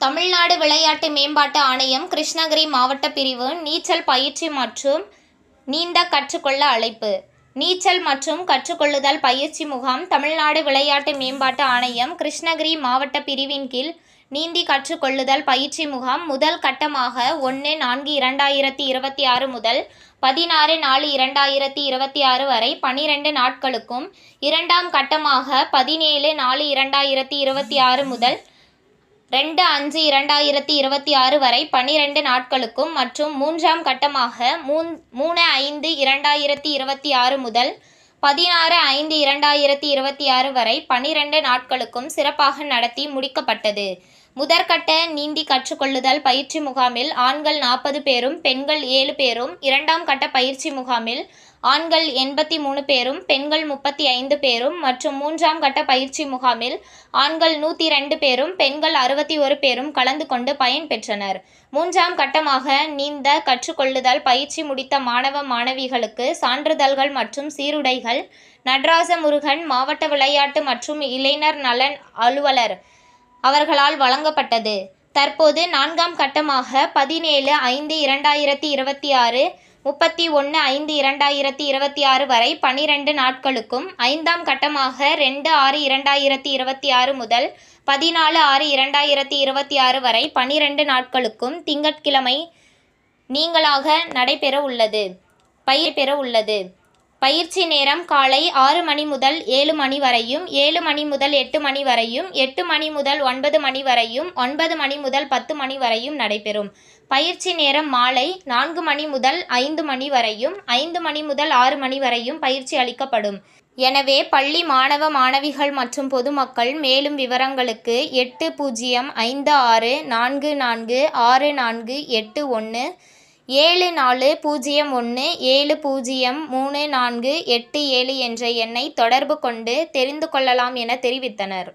தமிழ்நாடு விளையாட்டு மேம்பாட்டு ஆணையம் கிருஷ்ணகிரி மாவட்ட பிரிவு நீச்சல் பயிற்சி மற்றும் நீந்த கற்றுக்கொள்ள அழைப்பு. நீச்சல் மற்றும் கற்றுக்கொள்ளுதல் பயிற்சி முகாம் தமிழ்நாடு விளையாட்டு மேம்பாட்டு ஆணையம் கிருஷ்ணகிரி மாவட்ட பிரிவின் கீழ் நீந்தி கற்றுக்கொள்ளுதல் பயிற்சி முகாம் முதல் கட்டமாக 1/4/2026 முதல் 16/4/2026 வரை 12 நாட்களுக்கும், இரண்டாம் கட்டமாக 17/4/2026 முதல் 2/5/2026 வரை 12 நாட்களுக்கும் மற்றும் மூன்றாம் கட்டமாக 3/5/2026 முதல் 16/5/2026 வரை 12 நாட்களுக்கும் சிறப்பாக நடத்தி முடிக்கப்பட்டது. முதற்கட்ட நீந்தி கற்றுக்கொள்ளுதல் பயிற்சி முகாமில் ஆண்கள் 40 பேரும் பெண்கள் 7 பேரும், இரண்டாம் கட்ட பயிற்சி முகாமில் ஆண்கள் 83 பேரும் பெண்கள் 35 பேரும் மற்றும் மூன்றாம் கட்ட பயிற்சி முகாமில் ஆண்கள் 102 பேரும் பெண்கள் 61 பேரும் கலந்து கொண்டு பயன் பெற்றனர். மூன்றாம் கட்டமாக நீந்த கற்றுக்கொள்ளுதல் பயிற்சி முடித்த மாணவ மாணவிகளுக்கு சான்றிதழ்கள் மற்றும் சீருடைகள் நடராஜமுருகன் மாவட்ட விளையாட்டு மற்றும் இளைஞர் நலன் அலுவலர் அவர்களால் வழங்கப்பட்டது. தற்போது நான்காம் கட்டமாக 17/5/2026 31/5/2026 வரை 12 நாட்களுக்கும், ஐந்தாம் கட்டமாக 2/6/2026 முதல் 14/6/2026 வரை 12 நாட்களுக்கும் திங்கட்கிழமை நீங்களாக நடைபெற உள்ளது. பயிற்சி நேரம் காலை 6 மணி முதல் 7 மணி வரையும், 7 மணி முதல் 8 மணி வரையும், 8 மணி முதல் 9 மணி வரையும், 9 மணி முதல் 10 மணி வரையும் நடைபெறும். பயிற்சி நேரம் மாலை 4 மணி முதல் 5 மணி வரையும், 5 மணி முதல் 6 மணி வரையும் பயிற்சி அளிக்கப்படும். எனவே பள்ளி மாணவ மாணவிகள் மற்றும் பொதுமக்கள் மேலும் விவரங்களுக்கு 8056446481 7401703487 என்ற எண்ணை தொடர்பு கொண்டு தெரிந்து கொள்ளலாம் என தெரிவித்தனர்.